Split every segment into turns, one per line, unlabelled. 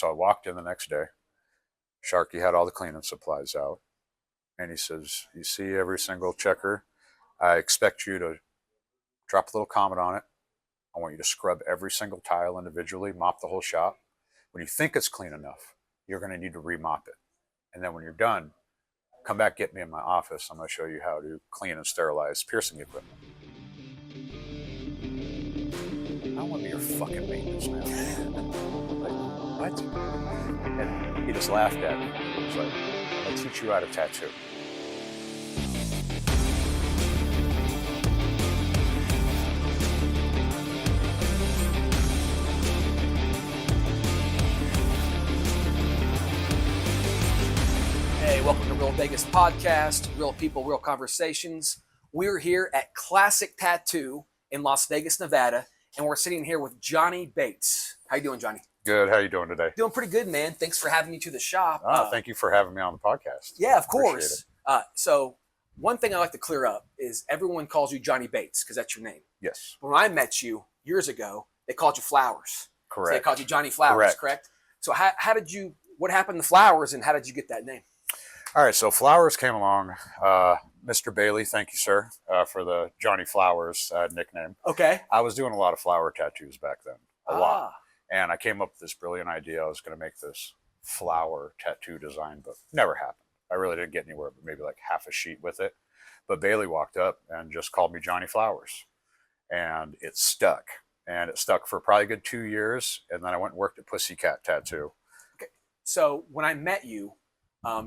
So I walked in the next day. Sharky had all the cleaning supplies out. And he says, you see every single checker? I expect you to drop a little comment on it. I want you to scrub every single tile individually, mop the whole shop. When you think it's clean enough, you're going to need to remop it. And then when you're done, come back, get me in my office. I'm going to show you how to clean and sterilize piercing equipment. I don't want to be your fucking maintenance man. Like, what? And he just laughed at me. He was like, I'll teach you how to tattoo.
Hey, welcome to Real Vegas Podcast, Real People, Real Conversations. We're here at Classic Tattoo in Las Vegas, Nevada, and we're sitting here with Johnny Bates. How you doing, Johnny?
Good. How you doing today?
Doing pretty good, man. Thanks for having me to the shop.
Thank you for having me on the podcast.
Yeah, of course. So one thing I like to clear up is everyone calls you Johnny Bates because that's your name.
Yes.
When I met you years ago, they called you Flowers.
Correct.
So they called you Johnny Flowers, correct? So what happened to Flowers and how did you get that name?
All right, so Flowers came along. Mr. Bailey, thank you, sir, for the Johnny Flowers nickname.
Okay.
I was doing a lot of flower tattoos back then, a lot. And I came up with this brilliant idea. I was going to make this flower tattoo design, but never happened. I really didn't get anywhere, but maybe like half a sheet with it. But Bailey walked up and just called me Johnny Flowers. And it stuck. And it stuck for probably a good 2 years. And then I went and worked at Pussycat Tattoo.
Okay. So when I met you,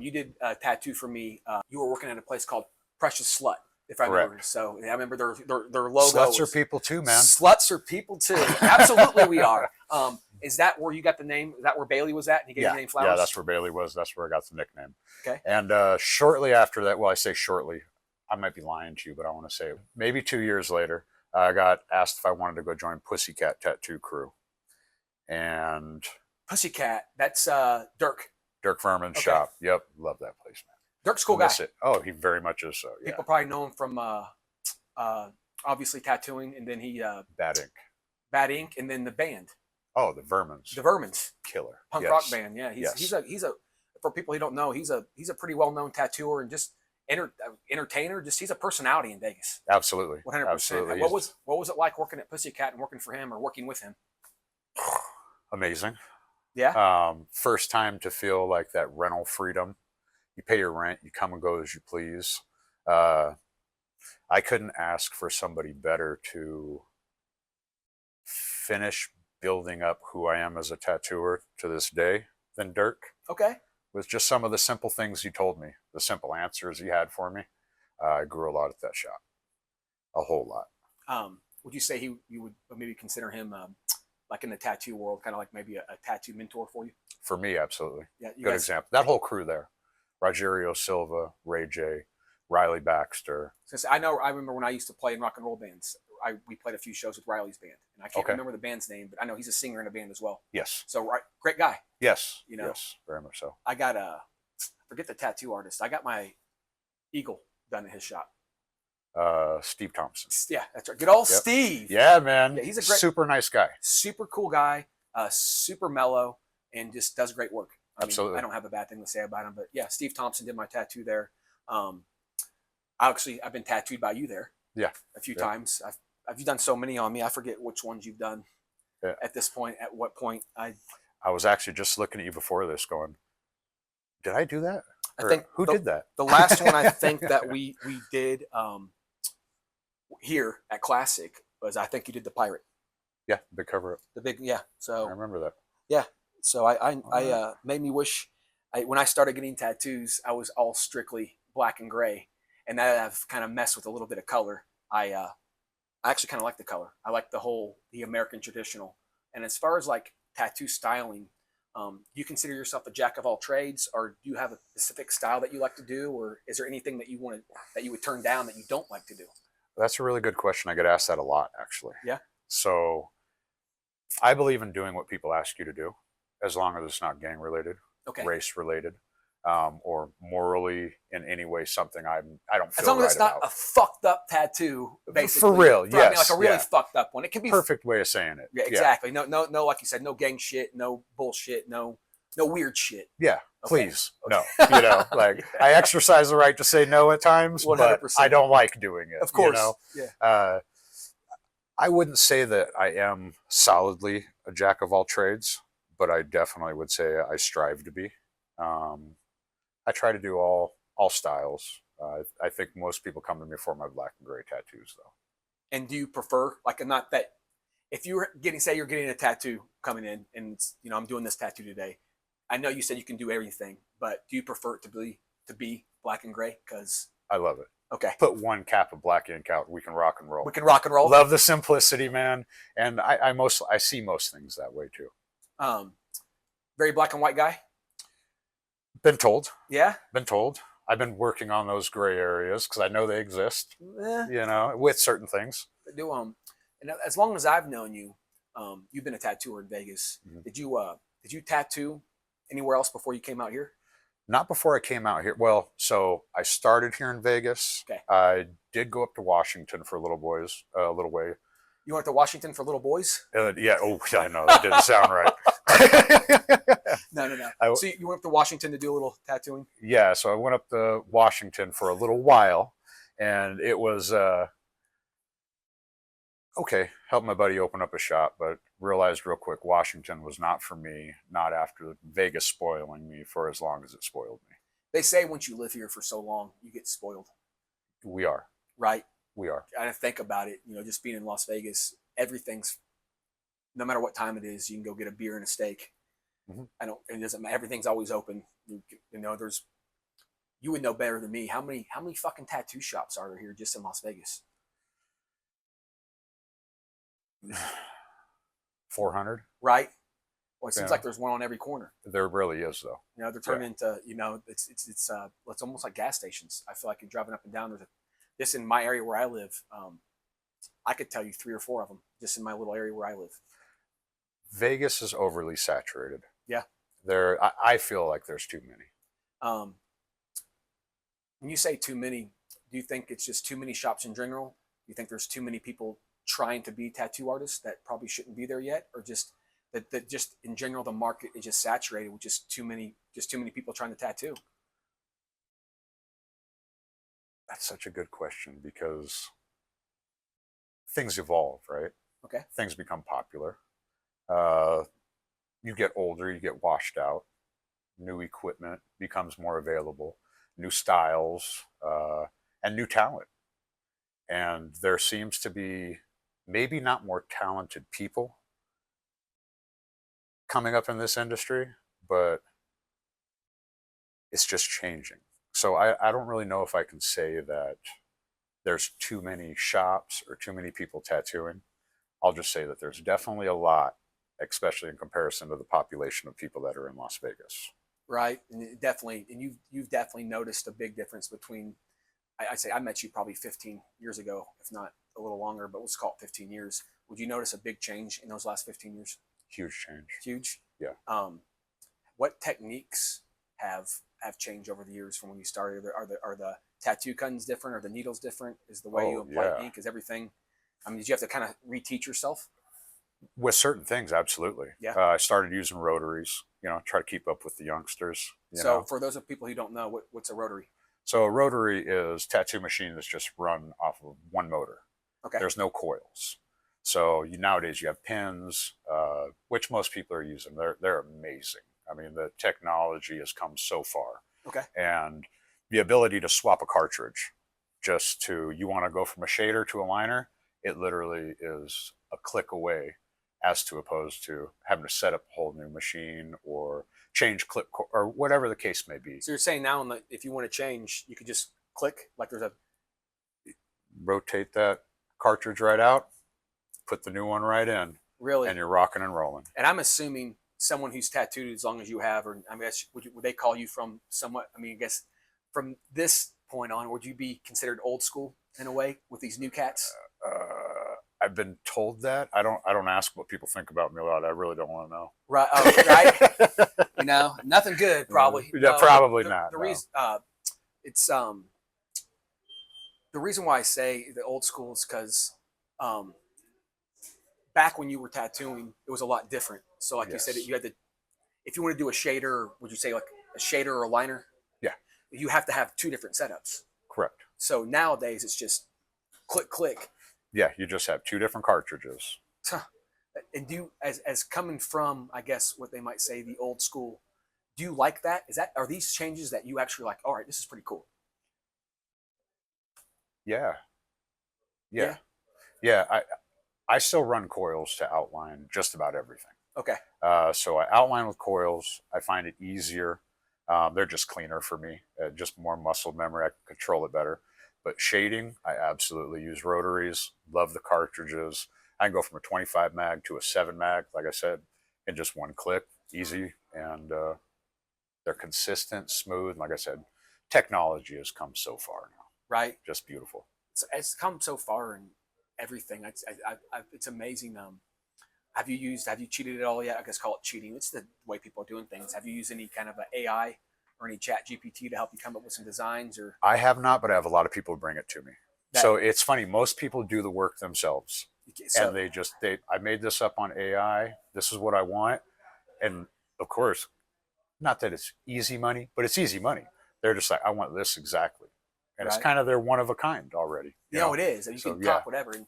you did a tattoo for me. You were working at a place called Precious Slut, if I remember. So I remember their logo.
Sluts are people too, man.
Sluts are people too. Absolutely, we are. Is that where you got the name? Is that where Bailey was at? And he gave you the name Flowers?
Yeah, that's where Bailey was. That's where I got the nickname.
Okay.
And shortly after that, well, I say shortly, I might be lying to you, but I want to say maybe 2 years later, I got asked if I wanted to go join Pussycat Tattoo Crew. And
Pussycat, that's Dirk.
Dirk Furman's shop. Yep. Love that place, man.
Dirk's a cool guy.
It. Oh, he very much is so. Yeah.
People probably know him from obviously tattooing, and then he Bad Ink, and then the band.
Oh, the Vermins.
The Vermins.
Killer.
Punk rock band. Yeah, he's a for people who don't know, he's a pretty well known tattooer and just entertainer. Just he's a personality in Vegas.
Absolutely.
100%.
Absolutely.
What was it like working at Pussycat and working for him or working with him?
Amazing.
Yeah.
First time to feel like that rental freedom. You pay your rent, you come and go as you please. I couldn't ask for somebody better to finish building up who I am as a tattooer to this day than Dirk.
Okay.
With just some of the simple things he told me, the simple answers he had for me. I grew a lot at that shop. A whole lot.
Would you say you would maybe consider him like in the tattoo world, kind of like maybe a tattoo mentor for you?
For me, absolutely.
Yeah,
good example. That whole crew there. Rogerio Silva, Ray J, Riley Baxter.
Since I remember when I used to play in rock and roll bands, we played a few shows with Riley's band. And I can't remember the band's name, but I know he's a singer in a band as well.
Yes.
So great guy.
Yes.
You know?
Yes, very much so.
I got forget the tattoo artist. I got my eagle done at his shop.
Steve Thompson.
Yeah, that's right. Good old Steve.
Yeah, man.
Yeah, he's a
super nice guy.
Super cool guy. Super mellow, and just does great work.
Absolutely.
I don't have a bad thing to say about him, but yeah, Steve Thompson did my tattoo there. I've been tattooed by you there.
Yeah.
A few times. You've done so many on me. I forget which ones you've done at this point. At what point I
was actually just looking at you before this, going, "Did I do that?"
I think
who did that?
The last one I think that we did here at Classic was, I think you did the pirate.
Yeah, the cover up.
The big So
I remember that.
Yeah. So I made me wish when I started getting tattoos, I was all strictly black and gray, and that I've kind of messed with a little bit of color. I actually kind of like the color. I like the American traditional. And as far as like tattoo styling, you consider yourself a jack of all trades, or do you have a specific style that you like to do, or is there anything that you would turn down that you don't like to do?
That's a really good question. I get asked that a lot, actually.
Yeah.
So I believe in doing what people ask you to do, as long as it's not gang related, race related, or morally in any way something I don't feel.
As long as it's not
about.
A fucked up tattoo, basically.
For real, yes.
I mean, like a really fucked up one. It can be
perfect way of saying it.
Yeah, exactly. No, like you said, no gang shit, no bullshit, no No weird shit.
Yeah,
Okay.
please, no. Like I exercise the right to say no at times, but
100%.
I don't like doing it.
Of course. Yeah.
I wouldn't say that I am solidly a jack of all trades, but I definitely would say I strive to be. Um, I try to do all styles. I think most people come to me for my black and gray tattoos, though.
And do you prefer, like, not that, if you're getting, say you're getting a tattoo coming in and it's, I'm doing this tattoo today. I know you said you can do everything, but do you prefer it to be black and gray? Because
I love it.
okay,
Put one cap of black ink out. We can rock and roll.
we can rock and roll.
Love the simplicity, man. And I see most things that way too.
Very black and white guy.
Been told.
Yeah.
Been told. I've been working on those gray areas because I know they exist. With certain things.
Do and as long as I've known you, you've been a tattooer in Vegas.
Mm-hmm.
Did you tattoo anywhere else before you came out here?
Not before I came out here. Well, so I started here in Vegas.
Okay. I
did go up to Washington for a little way.
You went to Washington for little boys?
Yeah. Oh, yeah, I know. That didn't sound right.
No. So you went up to Washington to do a little tattooing?
Yeah. So I went up to Washington for a little while, and it was okay. Helped my buddy open up a shop, but realized real quick Washington was not for me. Not after Vegas spoiling me for as long as it spoiled me.
They say once you live here for so long, you get spoiled.
We are.
Right.
We are.
I think about it, just being in Las Vegas, everything's, no matter what time it is, you can go get a beer and a steak. Mm-hmm. It doesn't matter. Everything's always open. You would know better than me. How many fucking tattoo shops are there here just in Las Vegas?
400.
Right. Well, it seems like there's one on every corner.
There really is, though.
They're turned into, it's almost like gas stations. I feel like you're driving up and down. This in my area where I live, I could tell you 3 or 4 of them just in my little area where I live.
Vegas is overly saturated.
Yeah.
I feel like there's too many.
When you say too many, do you think it's just too many shops in general? Do you think there's too many people trying to be tattoo artists that probably shouldn't be there yet? Or just that just in general, the market is just saturated with just too many people trying to tattoo?
That's such a good question because things evolve, right?
Okay.
Things become popular. You get older, you get washed out. New equipment becomes more available, new styles, and new talent. And there seems to be maybe not more talented people coming up in this industry, but it's just changing. So I don't really know if I can say that there's too many shops or too many people tattooing. I'll just say that there's definitely a lot, especially in comparison to the population of people that are in Las Vegas.
Right, and you've definitely noticed a big difference between. I'd say I met you probably 15 years ago, if not a little longer, but let's call it 15 years. Would you notice a big change in those last 15 years?
Huge change.
Huge.
Yeah.
What techniques have changed over the years from when you started? Are the tattoo guns different? Are the needles different? Is the way you apply ink? Is everything? Did you have to kind of reteach yourself?
With certain things, absolutely.
Yeah.
I started using rotaries, try to keep up with the youngsters.
For those of people who don't know, what's a rotary?
So a rotary is tattoo machine that's just run off of one motor.
Okay.
There's no coils. So nowadays you have pins, which most people are using. They're amazing. The technology has come so far.
Okay.
And the ability to swap a cartridge you want to go from a shader to a liner, it literally is a click away, as to opposed to having to set up a whole new machine or change clip or whatever the case may be.
So you're saying now, if you want to change, you could just click, like there's a...
Rotate that cartridge right out, put the new one right in.
Really?
And you're rocking and rolling.
And I'm assuming someone who's tattooed as long as you have, or would they call you from somewhat, I guess from this point on, would you be considered old school in a way with these new cats?
I've been told that. I don't ask what people think about me a lot. I really don't want to know.
Right. Oh, right. Nothing good, probably.
Yeah, probably not.
The reason it's the reason why I say the old school is because back when you were tattooing, it was a lot different. So, like you said, you had if you want to do a shader, would you say like a shader or a liner?
Yeah.
You have to have two different setups.
Correct.
So nowadays it's just click, click.
Yeah, you just have two different cartridges.
And do you, as coming from, I guess what they might say, the old school, do you like that? Are these changes that you actually like? All right, this is pretty cool.
Yeah.
Yeah.
Yeah. I still run coils to outline just about everything.
Okay.
So I outline with coils. I find it easier. They're just cleaner for me, just more muscle memory. I can control it better. But shading, I absolutely use rotaries. Love the cartridges. I can go from a 25 mag to a 7 mag, like I said, in just one click, easy. And they're consistent, smooth. Like I said, technology has come so far now.
Right.
Just beautiful.
It's come so far in everything. It's amazing. Have you cheated at all yet? I guess call it cheating. It's the way people are doing things. Have you used any kind of a AI or any chat GPT to help you come up with some designs? Or
I have not, but I have a lot of people bring it to me. So it's funny. Most people do the work themselves, and I made this up on AI. This is what I want, and of course, not that it's easy money, but it's easy money. They're just like, I want this exactly, and it's kind of they're one of a kind already.
You know, it is. You can talk whatever, and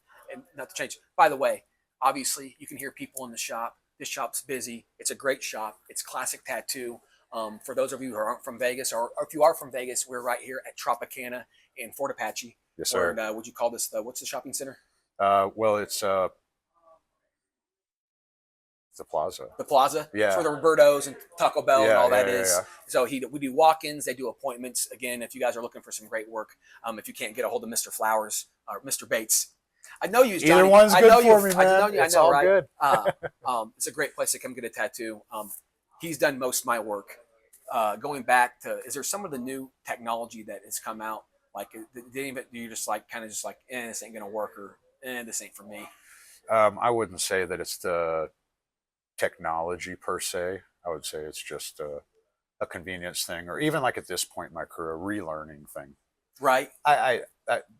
not to change. By the way, obviously, you can hear people in the shop. This shop's busy. It's a great shop. It's classic tattoo. For those of you who aren't from Vegas, or if you are from Vegas, we're right here at Tropicana in Fort Apache.
Yes, sir.
And, would you call this what's the shopping center?
Well, it's the plaza.
The plaza?
Yeah.
It's where the Roberto's and Taco Bell and all that is.
Yeah.
So we do walk-ins. They do appointments. Again, if you guys are looking for some great work, if you can't get a hold of Mr. Flowers or Mr. Bates, I know you, Johnny.
Either one's good for me, man. It's all
right?
good.
It's a great place to come get a tattoo. He's done most of my work. Going back to, is there some of the new technology that has come out? Like, do you just like kind of just like, this ain't gonna work, or this ain't for me?
I wouldn't say that it's the technology per se. I would say it's just a convenience thing, or even like at this point in my career, a relearning thing.
Right.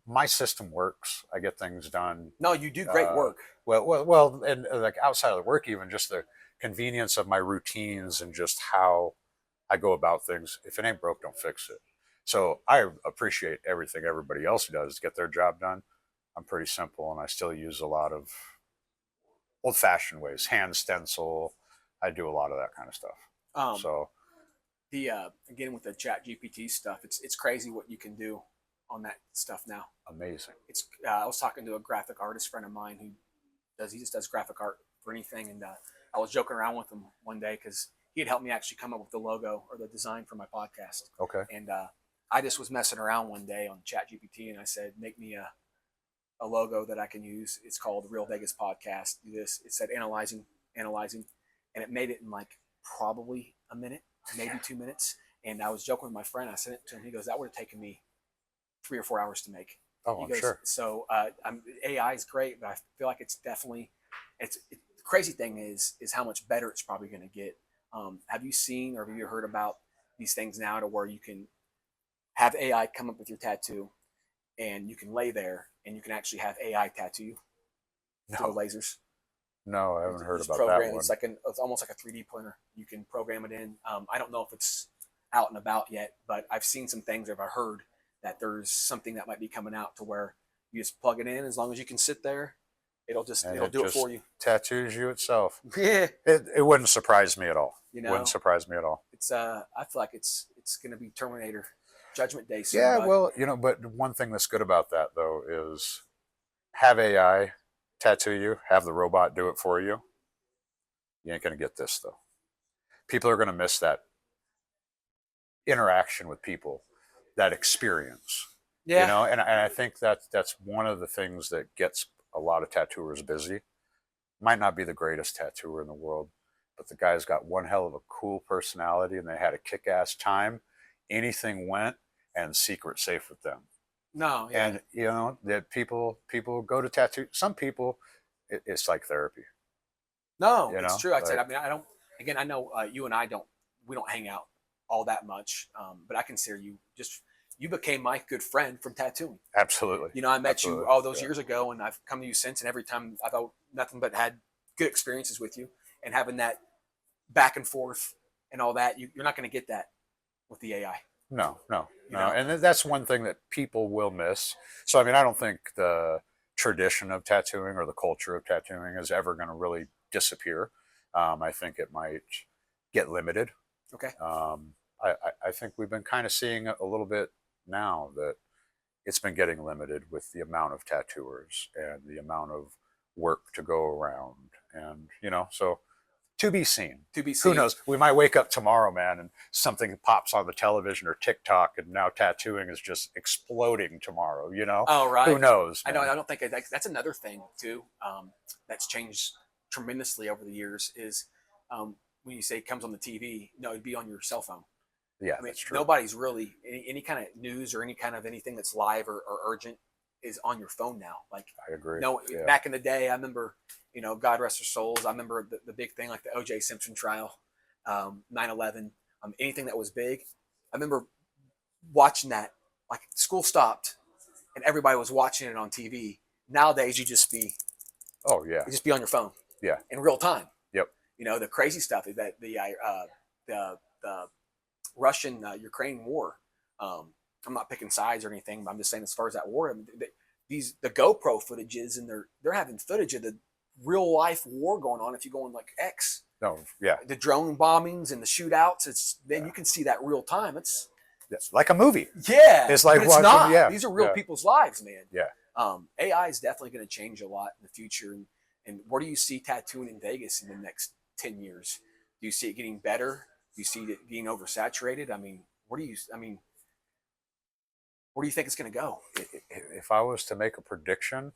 My system works. I get things done.
No, you do great work.
Well, and like outside of the work, even just the convenience of my routines and just how I go about things. If it ain't broke, don't fix it. So I appreciate everything everybody else does to get their job done. I'm pretty simple, and I still use a lot of old-fashioned ways, hand stencil. I do a lot of that kind of stuff. So
again with the Chat GPT stuff, it's crazy what you can do on that stuff now.
Amazing.
I was talking to a graphic artist friend of mine he just does graphic art for anything, and I was joking around with him one day because he had helped me actually come up with the logo or the design for my podcast.
Okay.
And I just was messing around one day on Chat GPT, and I said, make me a logo that I can use. It's called Real Vegas Podcast. Do this. It said analyzing, and it made it in like probably a minute, maybe 2 minutes. And I was joking with my friend. I sent it to him. He goes, that would have taken me 3 or 4 hours to make.
Oh, I'm sure.
So AI is great, but I feel like it's definitely the crazy thing is how much better it's probably going to get. Have you seen or have you heard about these things now to where you can have AI come up with your tattoo, and you can lay there and you can actually have AI tattoo you through the lasers?
No, I haven't heard about that one.
It's almost like a 3D printer. You can program it in. I don't know if it's out and about yet, but I've seen some things, or I've heard that there's something that might be coming out to where you just plug it in. As long as you can sit there, it'll do it for you.
Tattoos you itself.
Yeah.
It wouldn't surprise me at all.
Wouldn't
surprise me at all.
It's I feel like it's going to be Terminator Judgment Day soon.
Yeah, well, but one thing that's good about that though is have AI tattoo you, have the robot do it for you. You ain't going to get this though. People are going to miss that interaction with people, that experience.
Yeah.
And I think that's one of the things that gets a lot of tattooers busy. Might not be the greatest tattooer in the world, but the guy's got one hell of a cool personality, and they had a kick-ass time. Anything went, and secret safe with them.
No. Yeah.
And that people go to tattoo. Some people, it's like therapy.
No, it's true. I said, I don't. Again, I know you and I don't. We don't hang out all that much, but I consider you became my good friend from tattooing.
Absolutely.
I met you all those years ago, and I've come to you since, and every time I've nothing but had good experiences with you, and having that back and forth and all that. You're not going to get that with the AI.
No, no,
You
no.
know?
And that's one thing that people will miss. So, I mean, I don't think the tradition of tattooing or the culture of tattooing is ever going to really disappear. I think it might get limited.
Okay.
I think we've been kind of seeing a little bit now that it's been getting limited with the amount of tattooers and the amount of work to go around. And, so to be seen.
To be seen.
Who knows? We might wake up tomorrow, man, and something pops on the television or TikTok, and now tattooing is just exploding tomorrow.
Oh, right.
Who knows?
Man? I don't think that's another thing too. That's changed tremendously over the years. Is when you say it comes on the TV, no, it'd be on your cell phone.
Yeah,
I mean,
that's true.
nobody's really any kind of news or any kind of anything that's live or urgent is on your phone now. Like,
I agree.
No,
yeah.
Back in the day, I remember, God rest their souls. I remember the big thing like the O.J. Simpson trial, 9/11, anything that was big. I remember watching that. Like, school stopped, and everybody was watching it on TV. Nowadays, you just be
Oh yeah.
you just be on your phone.
Yeah.
In real time.
Yep.
The crazy stuff is that the Russian Ukraine war. I'm not picking sides or anything, but I'm just saying as far as that war, I mean, the GoPro footages and they're having footage of the real life war going on. If you go on like X,
No. Yeah.
the drone bombings and the shootouts, you can see that real time. It's
like a movie.
Yeah,
it's like
it's not.
Yeah.
These are real people's lives, man.
Yeah.
AI is definitely going to change a lot in the future. And where do you see tattooing in Vegas in the next 10 years? Do you see it getting better? Do you see it being oversaturated? I mean, where do you think it's going to go?
If I was to make a prediction,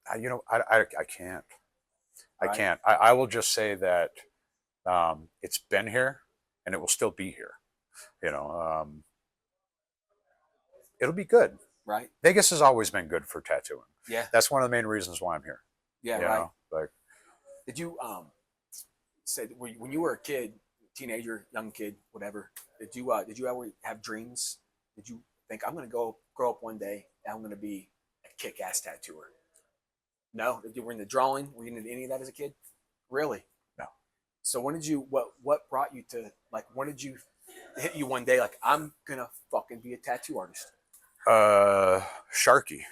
I can't. I
Right.
can't. I will just say that it's been here and it will still be here. It'll be good.
Right.
Vegas has always been good for tattooing.
Yeah.
That's one of the main reasons why I'm here.
Yeah. Right.
Like,
did you say when you were a kid, teenager, young kid, whatever? Did you ever have dreams? Did you think I'm going to grow up one day and I'm going to be a kick-ass tattooer? No. Did you were in the drawing? Were you into any of that as a kid? Really?
No.
So when did you what brought you to when did you hit you one day like I'm gonna fucking be a tattoo artist?
Sharky,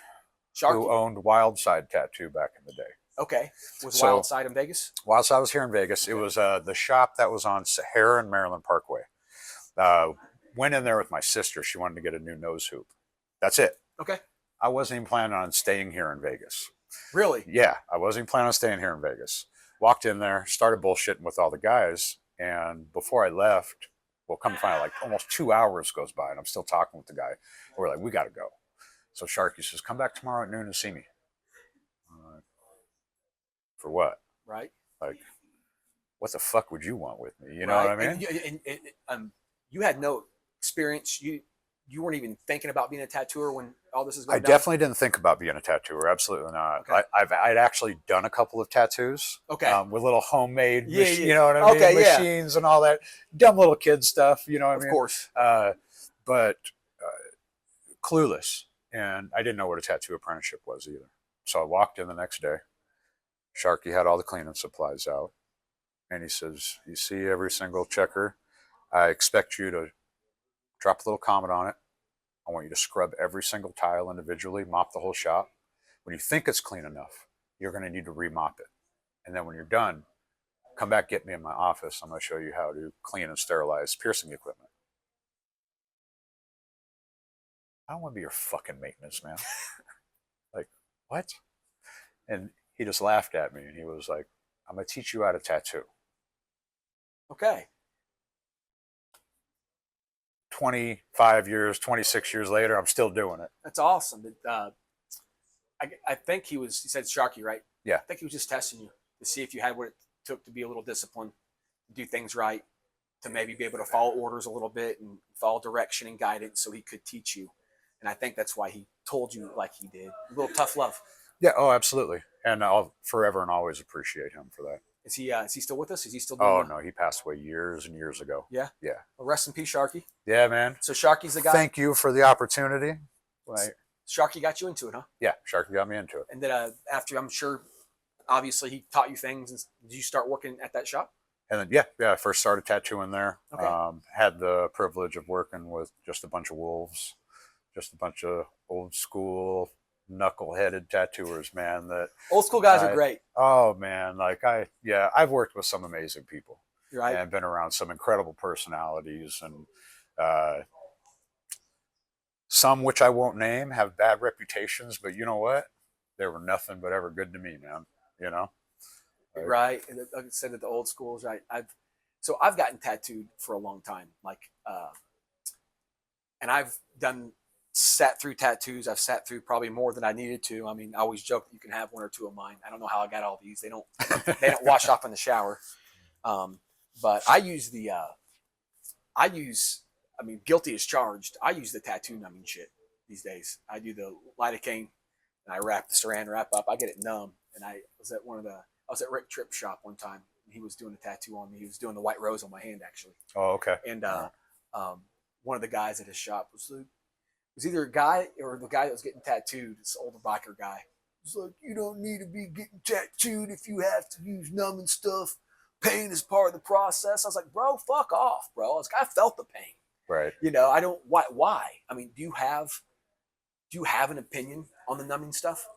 who owned Wildside Tattoo back in the day.
Okay. Was Wildside in Vegas?
Wildside was here in Vegas. Okay. It was the shop that was on Sahara and Maryland Parkway. Went in there with my sister. She wanted to get a new nose hoop. That's it.
Okay.
I wasn't even planning on staying here in Vegas.
Really?
Yeah, I wasn't even planning on staying here in Vegas. Walked in there, started bullshitting with all the guys, and before I left, well, come to find out, like almost 2 hours goes by, and I'm still talking with the guy. We're like, we got to go. So Sharky says, come back tomorrow at noon and see me. For what?
Right.
Like, what the fuck would you want with me? You know
right.
what I mean?
And you had no experience. You weren't even thinking about being a tattooer when all this is going
I
down?
definitely didn't think about being a tattooer. Absolutely not.
Okay.
I'd actually done a couple of tattoos.
Okay.
With little homemade,
yeah.
you know what I mean?
Okay,
machines and all that. Dumb little kid stuff, you know what I mean?
Of course.
But clueless. And I didn't know what a tattoo apprenticeship was either. So I walked in the next day. Sharky had all the cleaning supplies out. And he says, you see every single checker? I expect you to drop a little comment on it. I want you to scrub every single tile individually, mop the whole shop. When you think it's clean enough, you're going to need to remop it. And then when you're done, come back, get me in my office. I'm going to show you how to clean and sterilize piercing equipment. I don't want to be your fucking maintenance man. Like, what? And he just laughed at me and he was like, I'm going to teach you how to tattoo.
Okay.
25 years, 26 years later, I'm still doing it.
That's awesome. I think he said Sharky, right?
Yeah.
I think he was just testing you to see if you had what it took to be a little disciplined, do things right, to maybe be able to follow orders a little bit and follow direction and guidance so he could teach you. And I think that's why he told you like he did. A little tough love.
Yeah, oh, absolutely. And I'll forever and always appreciate him for that.
Is he still with us? Is he still doing
no, he passed away years and years ago.
Yeah?
Yeah.
Well, rest in peace, Sharky.
Yeah, man.
So Sharky's the guy?
Thank you for the opportunity. Like,
Sharky got you into it, huh?
Yeah, Sharky got me into it.
And then after, I'm sure, obviously, he taught you things. And did you start working at that shop?
And then yeah, I first started tattooing there.
Okay.
Had the privilege of working with just a bunch of wolves, just a bunch of old school knuckle-headed tattooers, man. That
Old school guys are
I
great,
oh man, like I've worked with some amazing people
right?
and been around some incredible personalities, and uh, some which I won't name have bad reputations, but you know what? They were nothing but ever good to me, man. You know, like,
Right. And like I said, that the old schools, right? I've gotten tattooed for a long time, and I've done sat through tattoos. I've sat through probably more than I needed to. I mean, I always joke that you can have one or two of mine. I don't know how I got all these. They don't wash off in the shower. Um, but I use, I mean, guilty as charged. I use the tattoo numbing shit these days. I do the lidocaine and I wrap the saran wrap up. I get it numb. And I was at Rick Tripp's shop one time. And he was doing a tattoo on me. He was doing the white rose on my hand, actually.
oh okay,
And
right.
one of the guys at his shop was either a guy or the guy that was getting tattooed, this older biker guy. He's like, you don't need to be getting tattooed if you have to use numbing stuff. Pain is part of the process. I was like, bro, fuck off, bro. I was like, I felt the pain.
Right.
You know, I don't. Why? I mean, do you have an opinion on the numbing stuff?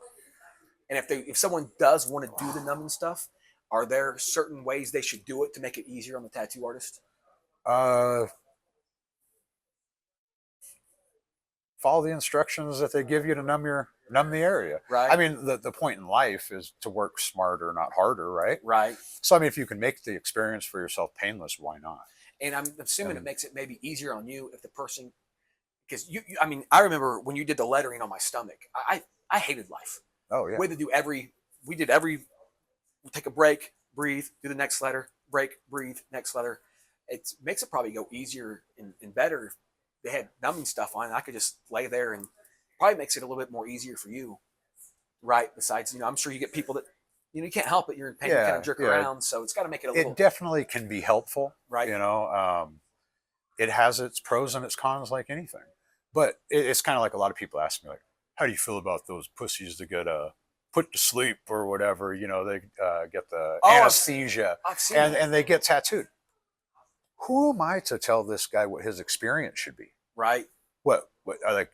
And if someone does want to do the numbing stuff, are there certain ways they should do it to make it easier on the tattoo artist?
Uh, Follow the instructions that they give you to numb the area.
Right.
I mean, the point in life is to work smarter, not harder, right?
Right.
So I mean, if you can make the experience for yourself painless, why not?
And I'm assuming it
And
makes it maybe easier on you if the person, because I mean, I remember when you did the lettering on my stomach. I hated life.
oh yeah,
We had to do we take a break, breathe, do the next letter, break, breathe, next letter. It makes it probably go easier and better if they had numbing stuff on. And I could just lay there, and probably makes it a little bit more easier for you, right? Besides, I'm sure you get people that you can't help it. You're in pain, you kind of jerk
yeah.
around, so it's got to make it a
It
little
definitely can be helpful.
right.
It has its pros and its cons, like anything. But it's kind of like a lot of people ask me, like, how do you feel about those pussies that get put to sleep or whatever? They get the anesthesia
I've seen
and
that.
they get tattooed. Who am I to tell this guy what his experience should be?
Right.
What like?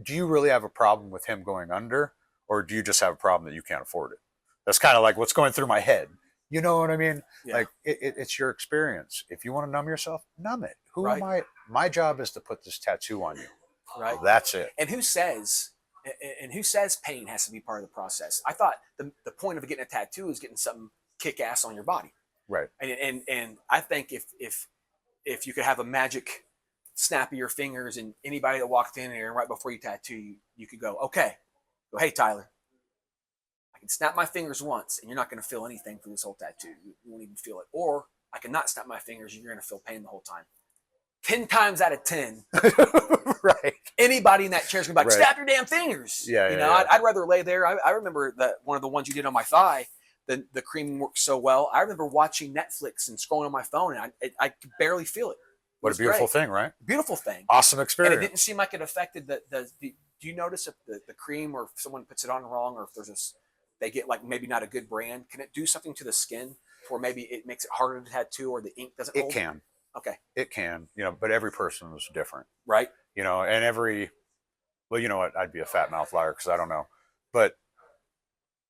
Do you really have a problem with him going under, or do you just have a problem that you can't afford it? That's kind of like what's going through my head. You know what I mean?
Yeah.
Like it's your experience. If you want to numb yourself, numb it. Who
Right.
am I? My job is to put this tattoo on you.
Right.
That's it.
And who says pain has to be part of the process? I thought the point of getting a tattoo is getting something kick ass on your body.
Right.
And I think if you could have a magic snap of your fingers and anybody that walked in there and right before you tattoo you could go, okay, hey Tyler, I can snap my fingers once and you're not going to feel anything through this whole tattoo. You won't even feel it. Or I can not snap my fingers and you're going to feel pain the whole time. 10 times out of 10,
right.
anybody in that chair is going to be like,
Right.
snap your damn fingers.
Yeah.
I'd rather lay there. I remember that one of the ones you did on my thigh, the cream worked so well. I remember watching Netflix and scrolling on my phone, and I could barely feel it.
What a beautiful thing, right?
Beautiful thing.
Awesome
And
experience.
it didn't seem like it affected do you notice if the cream or if someone puts it on wrong or if they get like maybe not a good brand, can it do something to the skin or maybe it makes it harder to tattoo or the ink doesn't hold?
It can.
Okay.
It can. But every person is different.
Right.
And well, you know what? I'd be a fat mouth liar because I don't know. But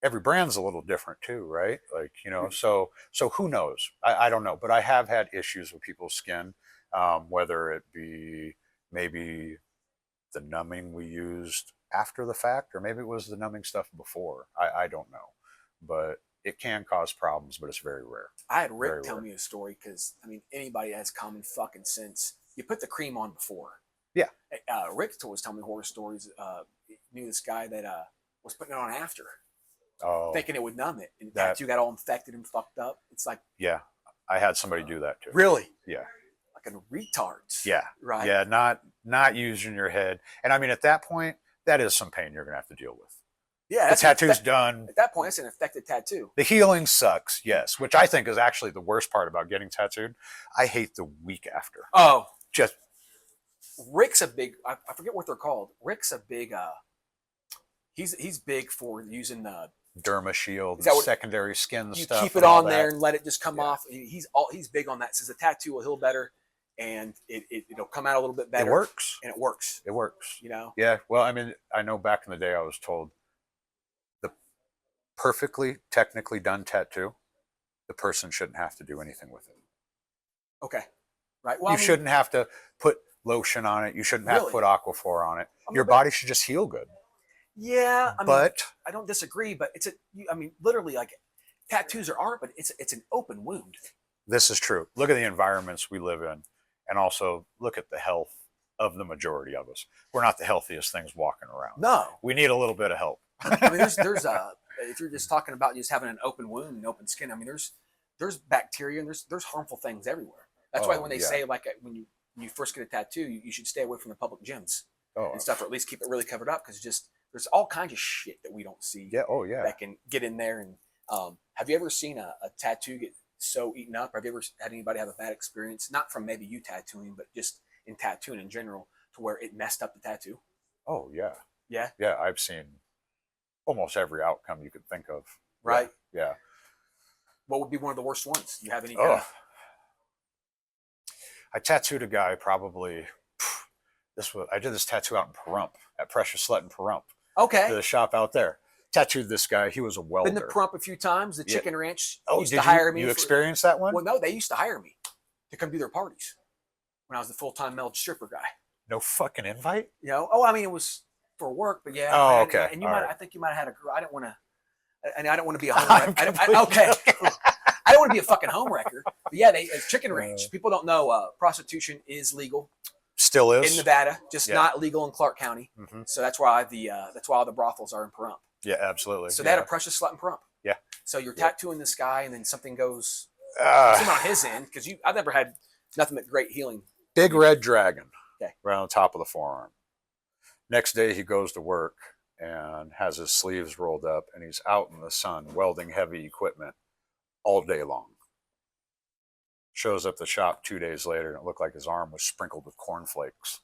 every brand's a little different too, right? Like, so who knows? I don't know. But I have had issues with people's skin, whether it be maybe the numbing we used after the fact, or maybe it was the numbing stuff before. I don't know. But it can cause problems, but it's very rare.
I had Rick tell me a story because, I mean, anybody that has common fucking sense, you put the cream on before.
Yeah.
Rick was telling me horror stories. He knew this guy that was putting it on after, thinking it would numb it. And the tattoo got all infected and fucked up. It's like...
Yeah. I had somebody do that too.
Really?
Yeah.
Like a retards.
Yeah.
Right.
Yeah, not using your head. And I mean, at that point, that is some pain you're going to have to deal with.
Yeah.
The tattoo's done.
At that point, it's an infected tattoo.
The healing sucks, yes, which I think is actually the worst part about getting tattooed. I hate the week after.
Oh.
Just...
Rick's a big... I forget what they're called. Rick's a big... He's big for using
derma shield,
Is that what
secondary skin
you
stuff.
keep it
and all
on there
that.
and let it just come
Yeah.
off? He's big on that. Says the tattoo will heal better and it'll come out a little bit better.
It works.
And it works.
It works.
You know?
Yeah. Well, I mean, I know back in the day I was told the perfectly technically done tattoo, the person shouldn't have to do anything with it.
Okay. Right. Well,
You shouldn't have to put lotion on it. You shouldn't have to
Really?
put Aquaphor on it.
I'm
Your
a bit-
body should just heal good.
Yeah. I mean,
But
I don't disagree, but I mean, literally, like tattoos are art, but it's an open wound.
this is true. Look at the environments we live in, and also look at the health of the majority of us. We're not the healthiest things walking around.
No.
We need a little bit of help.
I mean, there's if you're just talking about just having an open wound and open skin, I mean, there's bacteria and there's harmful things everywhere. That's why when they say like when you first get a tattoo, you should stay away from the public gyms and stuff, or at least keep it really covered up because just there's all kinds of shit that we don't see.
Yeah. Oh yeah.
That can get in there. And have you ever seen a tattoo get so eaten up? Have you ever had anybody have a bad experience, not from maybe you tattooing, but just in tattooing in general, to where it messed up the tattoo?
Oh yeah.
Yeah.
Yeah. I've seen almost every outcome you could think of.
Right.
Yeah.
What would be one of the worst ones? Do you have any?
I tattooed a guy probably. I did this tattoo out in Pahrump at Precious Slut in Pahrump.
Okay.
The shop out there. Tattooed this guy. He was a welder.
Been to Pahrump a few times. The Chicken Ranch used to
did
hire me.
You experienced that one?
Well, no, they used to hire me to come do their parties when I was the full-time male stripper guy.
No fucking invite?
You know? Oh, I mean, it was for work, but yeah.
Oh, okay.
And you
All
might.
right.
I think you might have had a girl. I didn't want to. And I don't want to be a home wrecker. Okay. I don't want to be a fucking home wrecker. But yeah, it's Chicken Ranch. People don't know prostitution is legal.
Still is
in Nevada, just not legal in Clark County.
Mm-hmm.
So that's why all the brothels are in Pahrump.
Yeah, absolutely.
So they had a Precious Slut in Pahrump.
Yeah.
So you're tattooing this guy, and then something goes on his end because I've never had nothing but great healing.
Big red dragon.
Okay.
Right on the top of the forearm. Next day he goes to work and has his sleeves rolled up, and he's out in the sun welding heavy equipment all day long. Shows up the shop 2 days later, and it looked like his arm was sprinkled with cornflakes.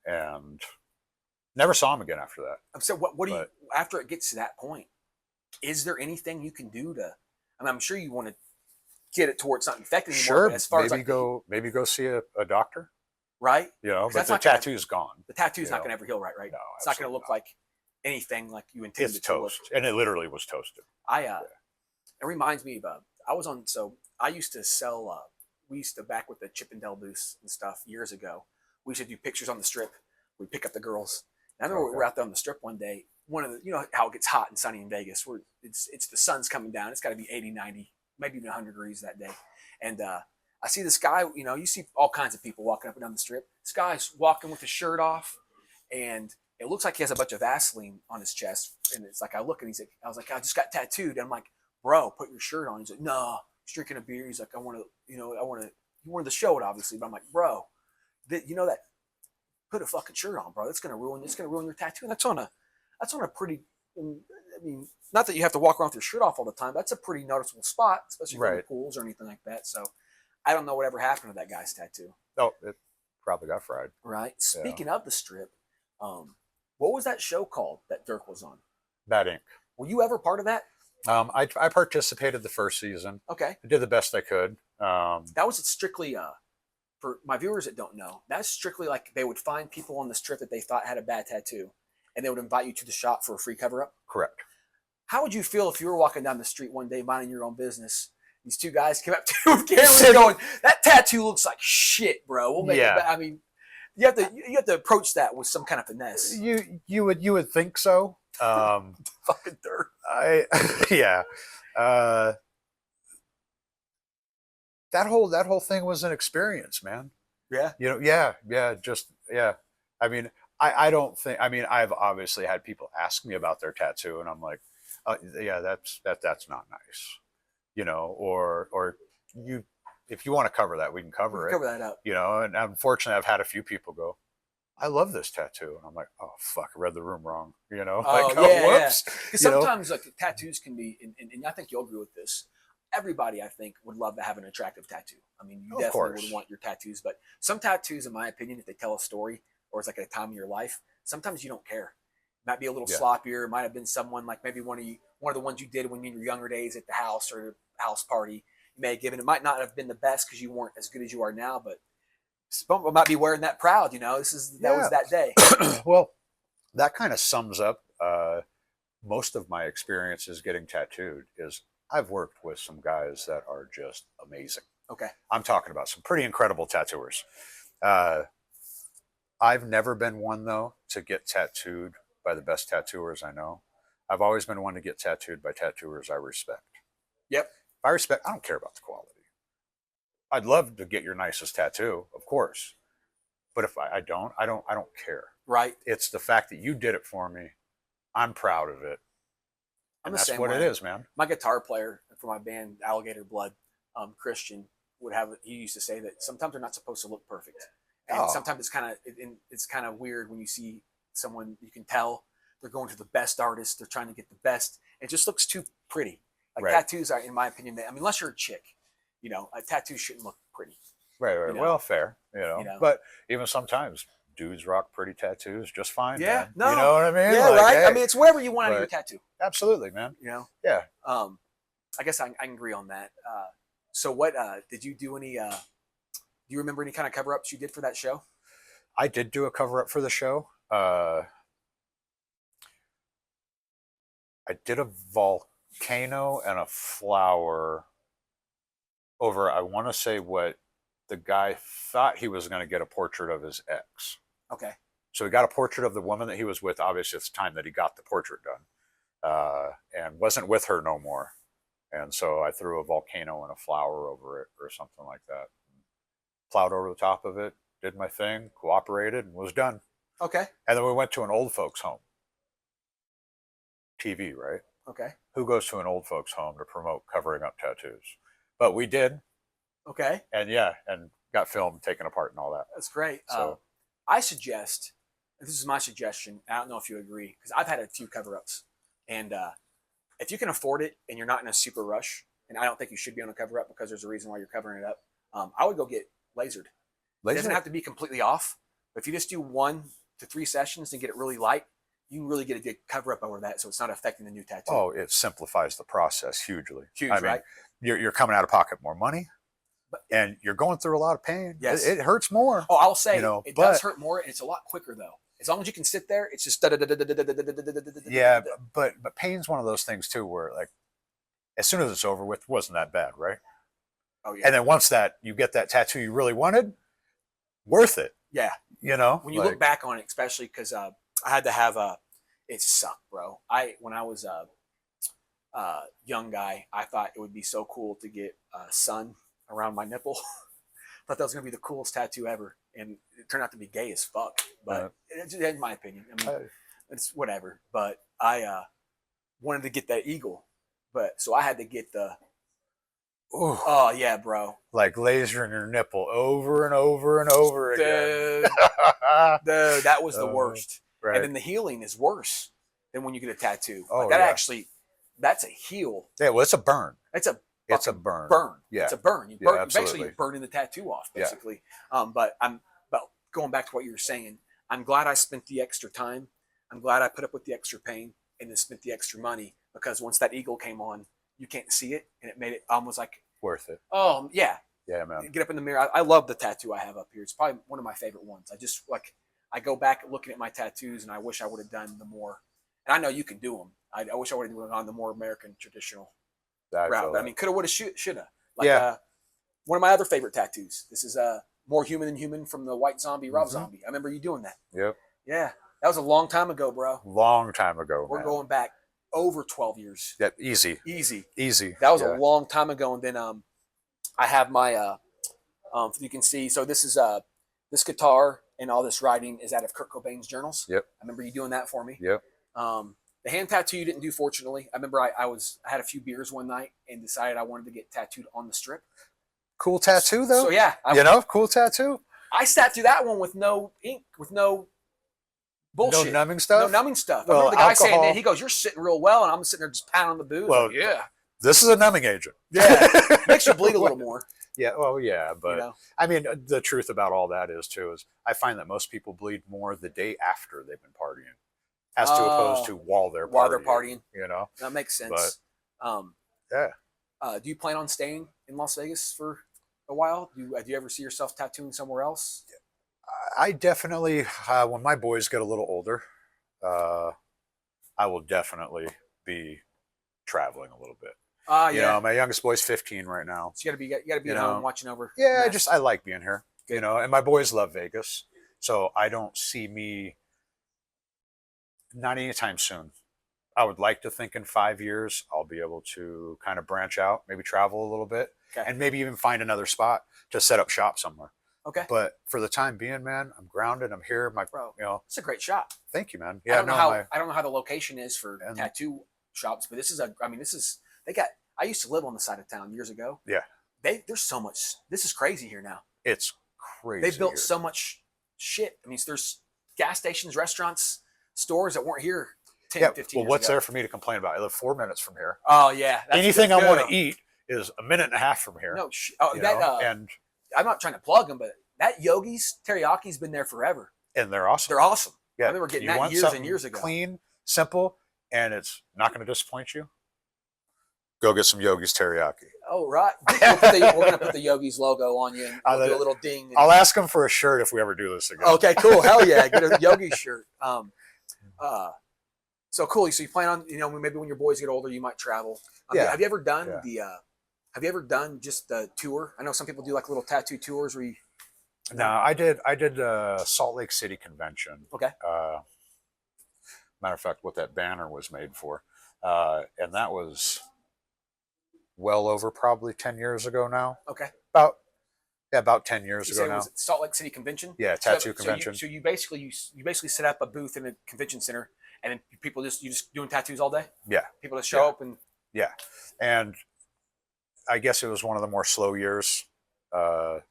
And never saw him again after that.
So what do you, after it gets to that point, is there anything you can do to, I mean, I'm sure you want to get it to where it's not infected anymore.
Sure,
As far
maybe
as
maybe go see a doctor.
Right?
You know, but
that's
the tattoo's gone.
The tattoo's not going to ever heal right?
No,
it's not going to look like anything like you intended
it's
it to
toast.
look.
And it literally was toasted.
It reminds me of, I used to sell, we used to, back with the Chippendale booths and stuff years ago, we used to do pictures on the strip. We'd pick up the girls. And I remember we were out there on the strip one day, you know how it gets hot and sunny in Vegas, where it's the sun's coming down. It's got to be 80, 90, maybe even 100 degrees that day. And I see this guy, you see all kinds of people walking up and down the strip. This guy's walking with his shirt off, and it looks like he has a bunch of Vaseline on his chest. And it's like, I look and I was like, I just got tattooed. And I'm like, bro, put your shirt on. He's like, no, he's drinking a beer. He's like, he wanted to show it, obviously. But I'm like, bro, that put a fucking shirt on, bro. It's gonna ruin your tattoo. And that's on a pretty, I mean, not that you have to walk around with your shirt off all the time. That's a pretty noticeable spot, especially from the pools or anything like that. So I don't know whatever happened to that guy's tattoo.
Oh, it probably got fried.
Right. Speaking of the strip, what was that show called that Dirk was on?
Bad Ink.
Were you ever part of that?
I participated the first season.
Okay.
I did the best I could.
That was strictly, for my viewers that don't know, that's strictly like they would find people on the strip that they thought had a bad tattoo, and they would invite you to the shop for a free cover-up?
Correct.
How would you feel if you were walking down the street one day minding your own business? These two guys came up to you with cameras going, that tattoo looks like shit, bro. We'll make it back. I mean, you have to approach that with some kind of finesse.
You would think so.
Fucking dirt.
That whole thing was an experience, man.
Yeah.
I mean, I don't think. I mean, I've obviously had people ask me about their tattoo, and I'm like, that's not nice, or if you want to cover that, we can cover it.
Cover that up.
And unfortunately, I've had a few people go, I love this tattoo. And I'm like, oh, fuck, I read the room wrong. Whoops.
Because sometimes like tattoos can be, and I think you'll agree with this, everybody, I think, would love to have an attractive tattoo. I mean, you definitely would want your tattoos, but some tattoos, in my opinion, if they tell a story or it's like at a time in your life, sometimes you don't care. might be a little
Yeah.
sloppier. It might have been someone like maybe one of the ones you did when you were in your younger days at the house or house party. You may have given. It might not have been the best because you weren't as good as you are now, but some might be wearing that proud. You know, that was that day.
Well, that kind of sums up most of my experiences getting tattooed. Is I've worked with some guys that are just amazing.
Okay.
I'm talking about some pretty incredible tattooers. I've never been one, though, to get tattooed by the best tattooers I know. I've always been one to get tattooed by tattooers I respect.
Yep.
I don't care about the quality. I'd love to get your nicest tattoo, of course. But if I don't care.
Right.
It's the fact that you did it for me. I'm proud of it.
I'm
And
the
that's
same
what
way.
it is, man.
My guitar player for my band Alligator Blood, Christian, he used to say that sometimes they're not supposed to look perfect. And sometimes it's kind of weird when you see someone, you can tell they're going to the best artist, they're trying to get the best. It just looks too pretty. Like tattoos are, in my opinion, unless you're a chick, a tattoo shouldn't look pretty.
Right. Well, fair, But even sometimes dudes rock pretty tattoos just fine.
Yeah,
man.
no.
You know what I mean?
Yeah,
like,
right.
hey,
I mean, it's whatever you want out of your tattoo.
Absolutely, man. Yeah.
I guess I can agree on that. So what, did you do any, do you remember any kind of cover-ups you did for that show?
I did do a cover-up for the show. I did a volcano and a flower over, I want to say what the guy thought he was going to get a portrait of his ex.
Okay.
So he got a portrait of the woman that he was with, obviously, at the time that he got the portrait done, and wasn't with her no more. And so I threw a volcano and a flower over it or something like that. Plowed over the top of it, did my thing, cooperated, and was done.
Okay.
And then we went to an old folks home. TV, right?
Okay.
Who goes to an old folks home to promote covering up tattoos? But we did.
Okay.
And and got filmed, taken apart, and all that.
That's great.
So
I suggest, this is my suggestion, I don't know if you agree, because I've had a few cover-ups. And if you can afford it and you're not in a super rush, and I don't think you should be on a cover-up because there's a reason why you're covering it up, I would go get lasered. It doesn't have to be completely off, but if you just do 1 to 3 sessions and get it really light, you can really get a good cover-up over that, so it's not affecting the new tattoo.
Oh, it simplifies the process hugely.
Huge,
I mean,
right?
You're coming out of pocket more money, and you're going through a lot of pain.
Yes.
It hurts more.
Oh, I'll say, it does hurt more, and it's a lot quicker, though. As long as you can sit there, it's just
yeah, but pain's one of those things too, where like as soon as it's over with, it wasn't that bad, right?
Oh yeah.
And then once you get that tattoo you really wanted, worth it.
Yeah.
When
you look back on it, especially because I had to have it sucked, bro. When I was a young guy, I thought it would be so cool to get sun around my nipple. I thought that was gonna be the coolest tattoo ever, and it turned out to be gay as fuck. But in my opinion, I mean, it's whatever. But I wanted to get that eagle, so I had to get the.
Ooh.
Oh yeah, bro!
Like lasering your nipple over and over and over again.
Dude, that was the worst.
Right.
And then the healing is worse than when you get a tattoo.
Oh,
that's a heal.
Yeah, well, it's a burn.
It's a
burn.
Yeah, it's a burn. Basically, you're burning the tattoo off, basically. Yeah. But going back to what you were saying, I'm glad I spent the extra time. I'm glad I put up with the extra pain and then spent the extra money, because once that eagle came on, you can't see it, and it made it almost like
worth it.
Oh yeah.
Yeah, man.
Get up in the mirror. I love the tattoo I have up here. It's probably one of my favorite ones. I go back looking at my tattoos, and I wish I would have done the more. And I know you can do them. I wish I would have gone the more American traditional route. But I mean, coulda, woulda, shoulda. One of my other favorite tattoos. This is More Human Than Human from the White Zombie, Rob Zombie. I remember you doing that.
Yep.
Yeah, that was a long time ago, bro.
Long time ago.
We're going back over 12 years.
Yeah, easy.
That was a long time ago. And then I have my you can see. So this is this guitar and all this writing is out of Kurt Cobain's journals.
Yep.
I remember you doing that for me.
Yep.
The hand tattoo you didn't do, fortunately. I remember I had a few beers one night and decided I wanted to get tattooed on the strip.
Cool tattoo, though.
So yeah,
cool tattoo.
I sat through that one with no ink, with no bullshit.
No numbing stuff?
No numbing stuff.
Well,
I remember the guy saying that. He goes, "You're sitting real well," and I'm sitting there just pounding the booze.
Well,
yeah.
This is a numbing agent.
Yeah. Makes you bleed a little more.
Yeah, well, yeah, but I mean, the truth about all that is I find that most people bleed more the day after they've been partying. as to opposed to while they're
partying.
You know,
That makes
but
sense.
yeah.
Do you plan on staying in Las Vegas for a while? Do you ever see yourself tattooing somewhere else?
I definitely, when my boys get a little older, uh, I will definitely be traveling a little bit. You
Yeah.
know, my youngest boy's 15 right now.
So you gotta be at home watching over.
Yeah, I like being here.
Good.
You know, and my boys love Vegas, so I don't see me not anytime soon. I would like to think in 5 years I'll be able to kind of branch out, maybe travel a little bit,
Okay.
and maybe even find another spot to set up shop somewhere.
Okay.
But for the time being, man, I'm grounded. I'm here.
Bro,
you know,
it's a great shop.
thank you, man.
I
Yeah,
don't know how the location is for tattoo shops, but this is they got. I used to live on the side of town years ago.
Yeah.
There's so much. This is crazy here now.
It's crazy.
They built
here.
so much shit. I mean, there's gas stations, restaurants, stores that weren't here 10, 15 years ago.
Well, what's there for me to complain about? I live 4 minutes from here.
Oh yeah.
Anything I want to eat is a minute and a half from here.
No,
and
I'm not trying to plug them, but that Yogi's Teriyaki's been there forever.
And they're awesome.
They're awesome.
Yeah.
I remember getting that years and years ago.
Clean, simple, and it's not going to disappoint you. Go get some Yogi's Teriyaki.
Oh, right. We're going to put the Yogi's logo on you and we'll do a little ding.
I'll ask him for a shirt if we ever do this again.
Okay, cool. Hell yeah. Get a Yogi shirt. So cool. So you plan on, maybe when your boys get older, you might travel. Have you ever done have you ever done just the tour? I know some people do like little tattoo tours where you.
No, I did Salt Lake City convention.
Okay.
Matter of fact, what that banner was made for. And that was well over probably 10 years ago now.
Okay.
About 10 years ago now.
Was it Salt Lake City convention?
Yeah, tattoo convention.
So you basically set up a booth in a convention center, and then you just doing tattoos all day.
Yeah.
People just show up and.
Yeah, and I guess it was one of the more slow years that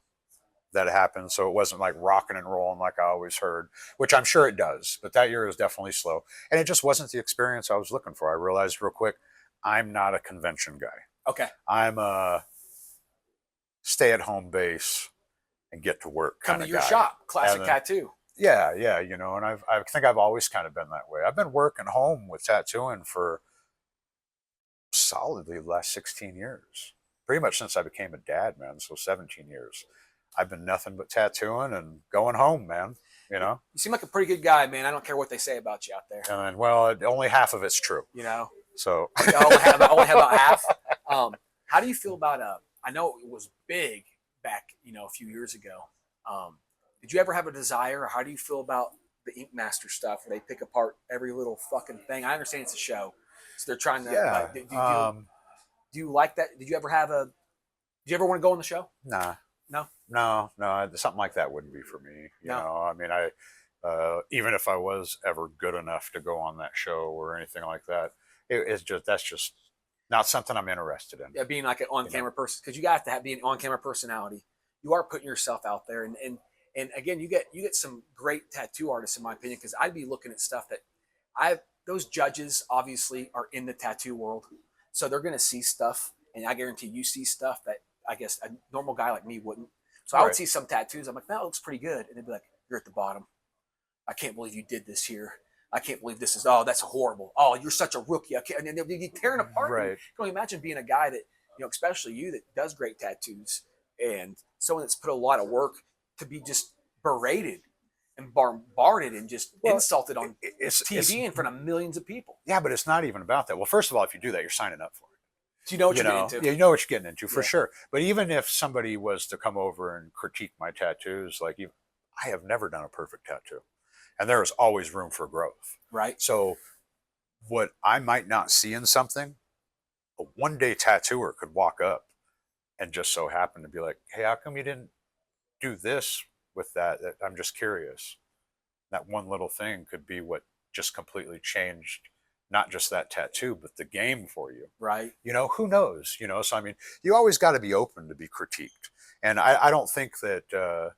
it happened, so it wasn't like rocking and rolling like I always heard, which I'm sure it does. But that year was definitely slow, and it just wasn't the experience I was looking for. I realized real quick, I'm not a convention guy.
Okay.
I'm a stay-at-home base and get to work kind of guy.
Come to your shop, classic tattoo.
Yeah, and I think I've always kind of been that way. I've been working home with tattooing for solidly the last 16 years. Pretty much since I became a dad, man. So 17 years. I've been nothing but tattooing and going home, man. You
seem like a pretty good guy, man. I don't care what they say about you out there.
And well, only half of it's true. So
I only have about half. How do you feel about I know it was big back, a few years ago. Did you ever have a desire, or how do you feel about the Ink Master stuff where they pick apart every little fucking thing? I understand it's a show, so they're trying to.
Yeah.
Do you like that? Did you ever want to go on the show?
Nah.
No.
No. Something like that wouldn't be for me. You know, I mean, even if I was ever good enough to go on that show or anything like that, that's just not something I'm interested in.
Yeah, being like an on-camera person, because you have to be an on-camera personality. You are putting yourself out there, and again, you get some great tattoo artists, in my opinion, because I'd be looking at stuff that those judges obviously are in the tattoo world, so they're going to see stuff, and I guarantee you see stuff that I guess a normal guy like me wouldn't. So I would see some tattoos. I'm like, that looks pretty good, and they'd be like, you're at the bottom. I can't believe you did this here. I can't believe this is. Oh, that's horrible. Oh, you're such a rookie. I can't. And then they'll be tearing apart.
Right.
Can you imagine being a guy that, especially you that does great tattoos, and someone that's put a lot of work to be just berated and bombarded and just insulted on TV in front of millions of people.
Yeah, but it's not even about that. Well, first of all, if you do that, you're signing up for it.
So you know what you're getting into.
Yeah, you know what you're getting into for sure. But even if somebody was to come over and critique my tattoos, I have never done a perfect tattoo. And there is always room for growth.
Right.
So what I might not see in something, a one-day tattooer could walk up and just so happen to be like, hey, how come you didn't do this with that? I'm just curious. That one little thing could be what just completely changed not just that tattoo, but the game for you.
Right.
Who knows? So I mean, you always got to be open to be critiqued. And I don't think that,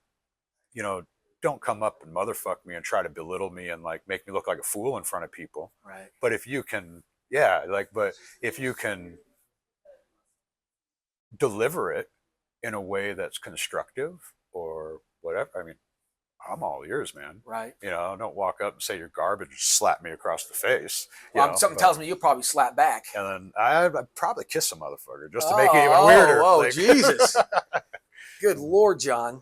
don't come up and motherfuck me and try to belittle me and make me look like a fool in front of people.
Right.
But if you can, but if you can deliver it in a way that's constructive or whatever, I mean, I'm all ears, man.
Right.
Don't walk up and say you're garbage, slap me across the face.
Well, something tells me you'll probably slap back.
And then I'd probably kiss a motherfucker just to make it even
Oh,
weirder.
oh,
like.
Jesus. Good Lord, John.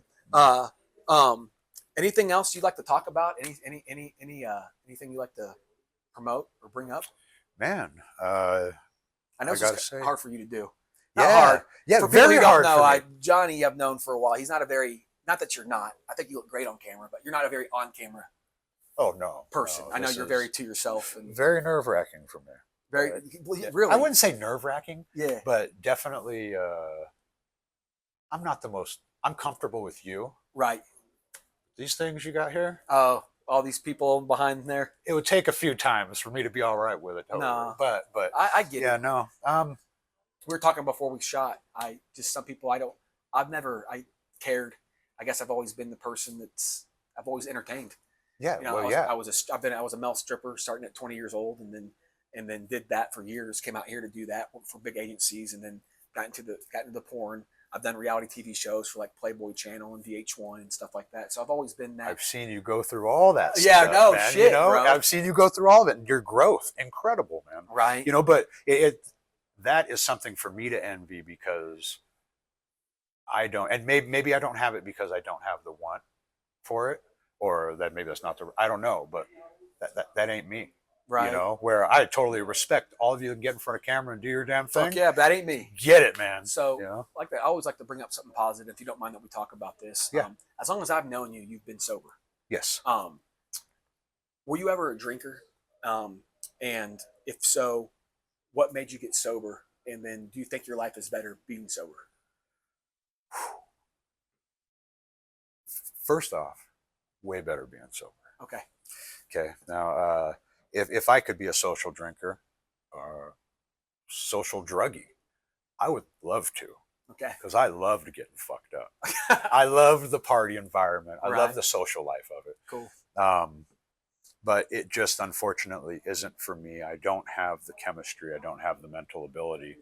Anything else you'd like to talk about? Anything you like to promote or bring up?
Man,
I know it's hard for you to do. Not
yeah,
hard.
yeah,
For people
very
you don't
hard
know,
for me.
Johnny, I've known for a while. He's not a very, not that you're not. I think you look great on camera, but you're not a very on camera
Oh no,
person.
no,
I know
this
you're
is
very to yourself and
very nerve wracking for me.
very
Yeah.
really.
I wouldn't say nerve wracking,
Yeah.
but definitely, I'm not the most. I'm comfortable with you.
Right.
These things you got here,
Oh, all these people behind there.
it would take a few times for me to be all right with it. Totally.
No.
but
I get
yeah,
it.
no.
We were talking before we shot. Some people I've never cared. I guess I've always been the person I've always entertained.
Yeah, well,
I was a male stripper starting at 20 years old, and then did that for years. Came out here to do that for big agencies, and then got into the porn. I've done reality TV shows for like Playboy Channel and VH1 and stuff like that. So I've always been that.
I've seen you go through all that.
Yeah,
stuff,
no
man,
shit, bro.
I've seen you go through all of it, and your growth, incredible, man.
Right.
But that is something for me to envy because I don't, and maybe I don't have it because I don't have the want for it, or that maybe that's not I don't know, but that ain't me.
Right.
Where I totally respect all of you that get in front of camera and do your damn thing.
Fuck yeah, but that ain't me.
Get it, man.
So like that, I always like to bring up something positive. If you don't mind that we talk about this.
Yeah.
As long as I've known you, you've been sober.
Yes.
Were you ever a drinker? And if so, what made you get sober? And then do you think your life is better being sober?
First off, way better being sober.
Okay.
Okay. Now, if I could be a social drinker or social druggie, I would love to.
Okay.
Because I loved getting fucked up. I loved the party environment. I loved the social life of it.
Cool.
But it just unfortunately isn't for me. I don't have the chemistry. I don't have the mental ability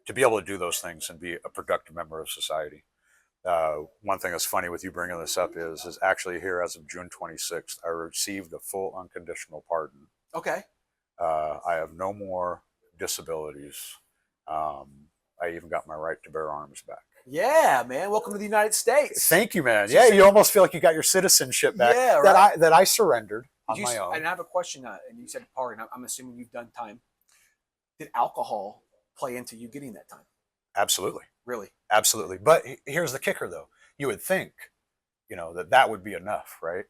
to be able to do those things and be a productive member of society. One thing that's funny with you bringing this up is actually here as of June 26th, I received a full unconditional pardon.
Okay.
I have no more disabilities. I even got my right to bear arms back.
Yeah, man. Welcome to the United States.
Thank you, man. Yeah, you almost feel like you got your citizenship back.
Yeah, right.
That I surrendered on my own.
And I have a question. And you said pardon. I'm assuming you've done time. Did alcohol play into you getting that time?
Absolutely.
Really?
Absolutely. But here's the kicker, though. You would think, that would be enough, right?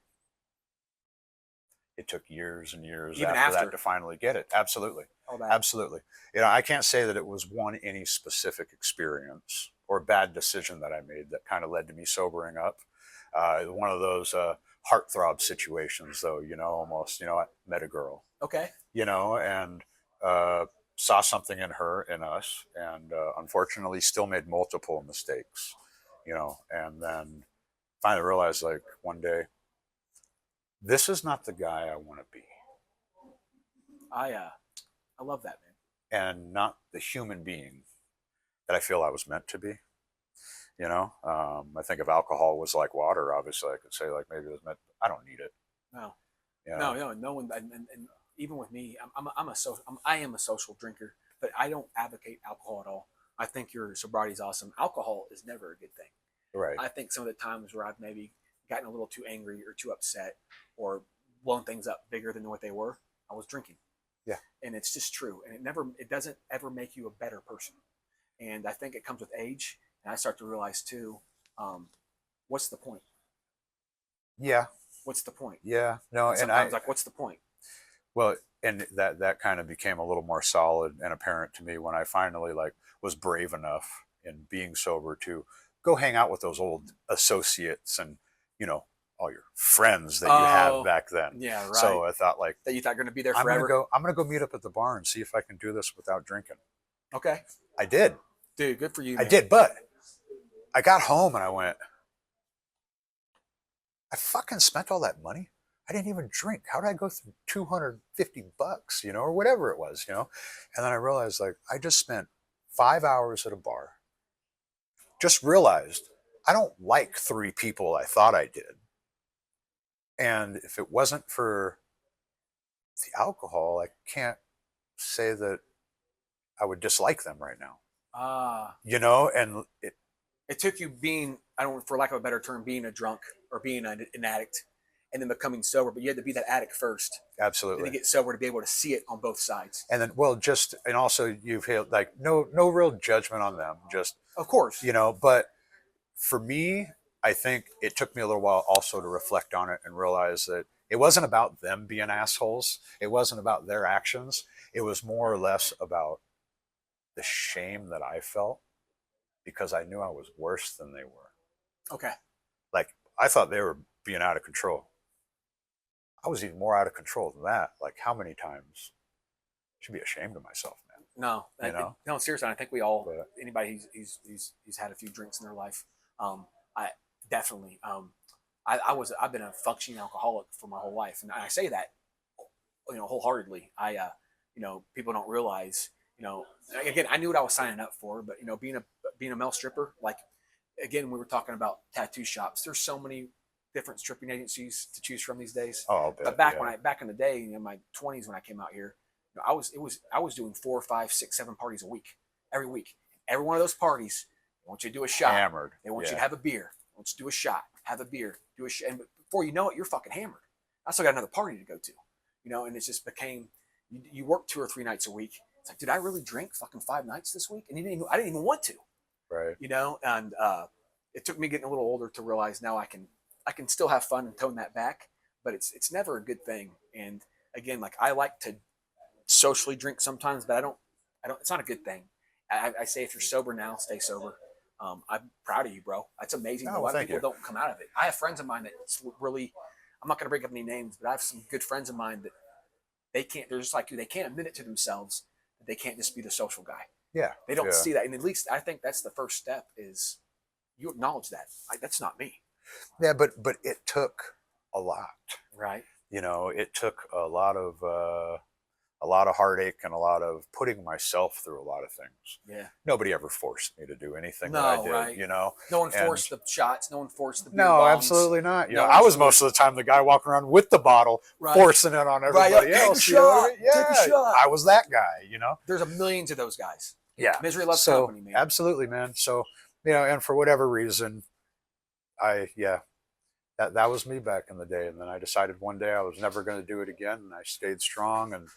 It took years and years after that to finally get it. Absolutely. Absolutely. I can't say that it was any specific experience or bad decision that I made that kind of led to me sobering up. One of those heartthrob situations, though, almost, I met a girl.
Okay.
And saw something in us, and unfortunately still made multiple mistakes, and then finally realized, like, one day, this is not the guy I want to be.
I love that, man.
And not the human being that I feel I was meant to be. I think if alcohol was like water, obviously I could say, like, maybe it was meant. I don't need it.
No. No one. And even with me, I am a social drinker, but I don't advocate alcohol at all. I think your sobriety is awesome. Alcohol is never a good thing.
Right.
I think some of the times where I've maybe gotten a little too angry or too upset or blown things up bigger than what they were, I was drinking.
Yeah.
And it's just true. And it doesn't ever make you a better person. And I think it comes with age. And I start to realize too, what's the point?
Yeah.
What's the point?
Yeah. No.
And I was like, what's the point?
Well, and that kind of became a little more solid and apparent to me when I finally was brave enough in being sober to go hang out with those old associates and all your friends that you had back then.
Yeah, right.
So I thought, that
you thought you're going to be there forever.
I'm gonna go meet up at the bar and see if I can do this without drinking.
Okay.
I did.
Dude, good for you, man.
I did, but I got home and I went, I fucking spent all that money. I didn't even drink. How did I go through $250, or whatever it was, And then I realized, I just spent 5 hours at a bar. Just realized I don't like 3 people I thought I did. And if it wasn't for the alcohol, I can't say that I would dislike them right now. And
it took you being, I don't, for lack of a better term, being a drunk or being an addict, and then becoming sober. But you had to be that addict first,
absolutely,
and to get sober to be able to see it on both sides.
And then, well, and also you've held like no real judgment on them, just
of course,
But for me, I think it took me a little while also to reflect on it and realize that it wasn't about them being assholes. It wasn't about their actions. It was more or less about the shame that I felt because I knew I was worse than they were.
Okay.
Like, I thought they were being out of control. I was even more out of control than that. Like, how many times? I should be ashamed of myself, man.
No, seriously. I think we all, anybody who's had a few drinks in their life, I definitely, I've been a functioning alcoholic for my whole life, and I say that, wholeheartedly. People don't realize, again, I knew what I was signing up for, but being a male stripper, like, again, we were talking about tattoo shops. There's so many different stripping agencies to choose from these days.
Oh,
but back in the day, in my 20s when I came out here, I was doing 4, 5, 6, 7 parties a week, every week. Every one of those parties, they want you to do a shot.
Hammered.
They want you to have a beer. They want you to do a shot, have a beer, do a shot. And before you know it, you're fucking hammered. I still got another party to go to, and it just became, you work 2 or 3 nights a week. It's like, did I really drink fucking 5 nights this week? And I didn't even want to.
Right.
And it took me getting a little older to realize now I can still have fun and tone that back, but it's never a good thing. And again, like, I like to socially drink sometimes, but I don't, it's not a good thing. I say, if you're sober now, stay sober. I'm proud of you, bro. That's amazing. A lot of people don't come out of it. I have friends of mine that really, I'm not going to bring up any names, but I have some good friends of mine that they're just like you. They can't admit it to themselves that they can't just be the social guy.
Yeah.
They don't see that. And at least I think that's the first step, is you acknowledge that. That's not me.
Yeah, but it took a lot.
Right.
It took a lot of heartache and a lot of putting myself through a lot of things.
Yeah.
Nobody ever forced me to do anything that I did,
right. No one forced the shots. No one forced the beer
No,
bongs.
absolutely not. I was most of the time the guy walking around with the bottle, forcing it on everybody else.
Take a shot.
I was that guy,
There's millions of those guys.
Yeah.
Misery loves company, man.
Absolutely, man. So, and for whatever reason, that was me back in the day. And then I decided one day I was never going to do it again. And I stayed strong. And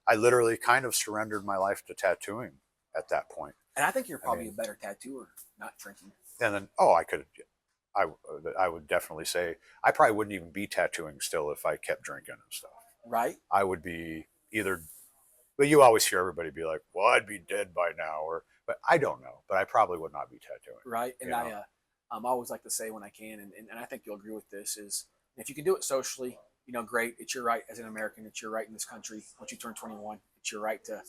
I literally kind of surrendered my life to tattooing at that point.
And I think you're probably a better tattooer, not drinking.
And then, I would definitely say I probably wouldn't even be tattooing still if I kept drinking and stuff.
Right.
I would be but you always hear everybody be like, well, I'd be dead by now. But I don't know. But I probably would not be tattooing.
Right. And I always like to say when I can, and I think you'll agree with this, is if you can do it socially, great. It's your right as an American. It's your right in this country. Once you turn 21, it's your right to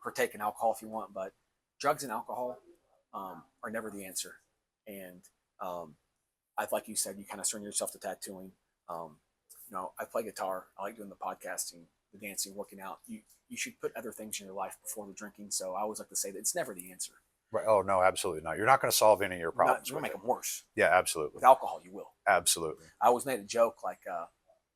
partake in alcohol if you want. But drugs and alcohol are never the answer. And like you said, you kind of surrender yourself to tattooing. I play guitar. I like doing the podcasting, the dancing, working out. You should put other things in your life before the drinking. So I always like to say that it's never the answer.
Right. Oh, no, absolutely not. You're not going to solve any of your problems.
You're going to make them worse.
Yeah, absolutely.
With alcohol, you will.
Absolutely.
I always made a joke, like,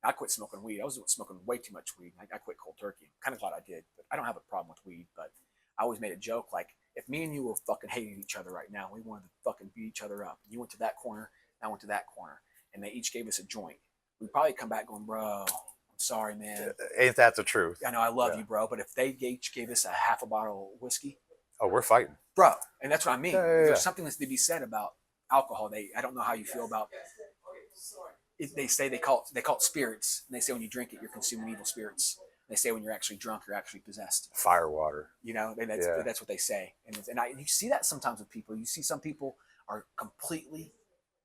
I quit smoking weed. I was smoking way too much weed. I quit cold turkey. I'm kind of glad I did, but I don't have a problem with weed. But I always made a joke, like, if me and you were fucking hating each other right now, we wanted to fucking beat each other up. You went to that corner, I went to that corner, and they each gave us a joint. We'd probably come back going, bro, I'm sorry, man.
Ain't that the truth?
I know, I love you, bro. But if they each gave us a half a bottle of whiskey,
oh, we're fighting,
bro. And that's what I mean.
Yeah.
There's something that's to be said about alcohol. I don't know how you feel about it. They say they call it spirits, and they say when you drink it, you're consuming evil spirits. They say when you're actually drunk, you're actually possessed.
Fire water.
And that's what they say. And you see that sometimes with people. You see some people are completely.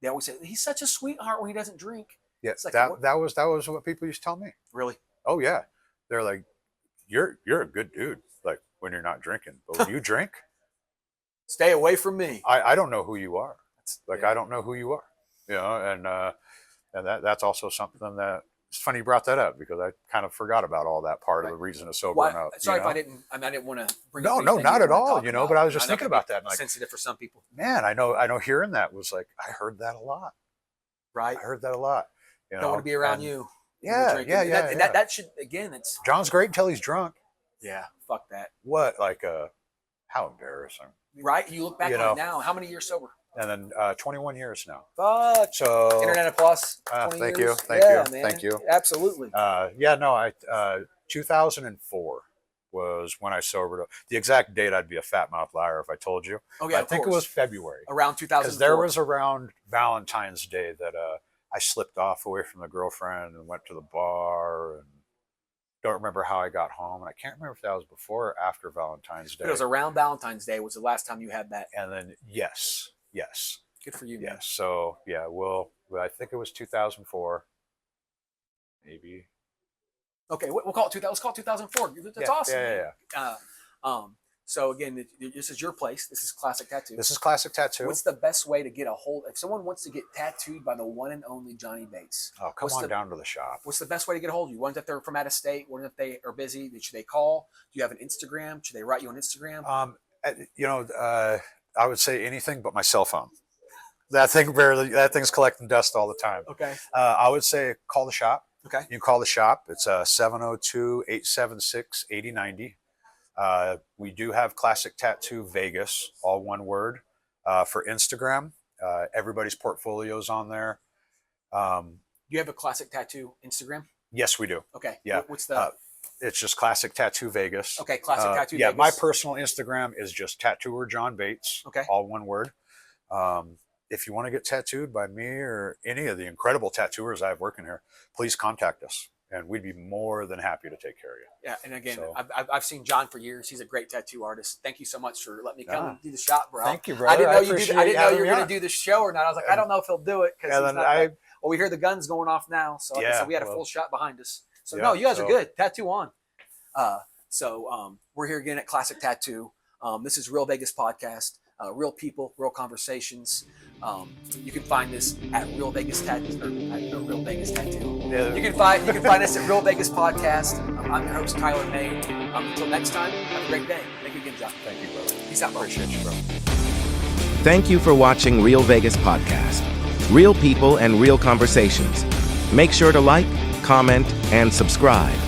They always say he's such a sweetheart when he doesn't drink.
Yeah,
like,
that was what people used to tell me.
Really?
Oh yeah, they're like, you're a good dude. Like when you're not drinking, but when you drink,
stay away from me.
I don't know who you are. I don't know who you are. And that's also something that it's funny you brought that up because I kind of forgot about all that part of the reason of sobering up.
Sorry if I didn't. I didn't want to bring.
No, not at all. But I was just thinking about that. And
sensitive for some people.
Man, I know. Hearing that was like I heard that a lot.
Right.
I heard that a lot.
Don't want to be around you.
Yeah,
drinking.
yeah,
And
yeah,
that, and
yeah.
that should, again, it's
John's great until he's drunk.
yeah, fuck that.
What, like, how embarrassing.
Right? You look back
You
on
know.
it now. How many years sober?
And then 21 years now.
Fuck.
So
Internet of Plus. 20
thank
years.
you, thank
Yeah,
you,
man.
thank you.
Absolutely.
Yeah, no, 2004 was when I sobered up. The exact date, I'd be a fat mouth liar if I told you.
Oh yeah,
I think it was February.
around 2004.
Because there was around Valentine's Day that I slipped off away from the girlfriend and went to the bar, and don't remember how I got home. And I can't remember if that was before or after Valentine's Day.
But it was around Valentine's Day was the last time you had that.
And then yes.
Good for you,
Yeah.
man.
So yeah, well, I think it was 2004, maybe.
Okay, we'll call it 2000. Let's call it 2004. That's
Yeah,
awesome.
yeah.
So again, this is your place. This is Classic Tattoo.
This is Classic Tattoo.
What's the best way to get a hold? If someone wants to get tattooed by the one and only Johnny Bates,
Oh, come on down to the shop.
what's the best way to get a hold of you? One if they're from out of state, one if they are busy. Should they call? Do you have an Instagram? Should they write you on Instagram?
I would say anything but my cell phone. That thing's collecting dust all the time.
Okay.
I would say call the shop.
Okay.
You can call the shop. It's 702-876-8090. We do have Classic Tattoo Vegas, all one word, for Instagram. Everybody's portfolio's on there.
Do you have a Classic Tattoo Instagram?
Yes, we do.
Okay.
Yeah.
What's the?
It's just Classic Tattoo Vegas.
Okay, Classic Tattoo
Yeah,
Vegas.
my personal Instagram is just Tattooer John Bates.
Okay.
All one word. If you want to get tattooed by me or any of the incredible tattooers I have working here, please contact us, and we'd be more than happy to take care of you.
Yeah, and again,
So-
I've seen John for years. He's a great tattoo artist. Thank you so much for letting me come and do the shop, bro.
Thank you,
I
brother.
didn't know you
appreciate
I didn't know
having
you were
me
going
on.
to do the show or not. I was like, I don't know if he'll do it because
And then
well, we hear the guns going off now, so like I said, we had a full shot behind us. So
Yeah,
no, you guys are
so-
good. Tattoo on. We're here again at Classic Tattoo. This is Real Vegas Podcast. Real people, real conversations. You can find this at Real Vegas Tattoo. Real Vegas Tattoo.
Yeah.
You can find us at Real Vegas Podcast. I'm your host Tyler May. Until next time, have a great day. Thank you again, John.
Thank you, brother.
Peace out, bro.
Appreciate you, bro.
Thank you for watching Real Vegas Podcast. Real people and real conversations. Make sure to like, comment, and subscribe.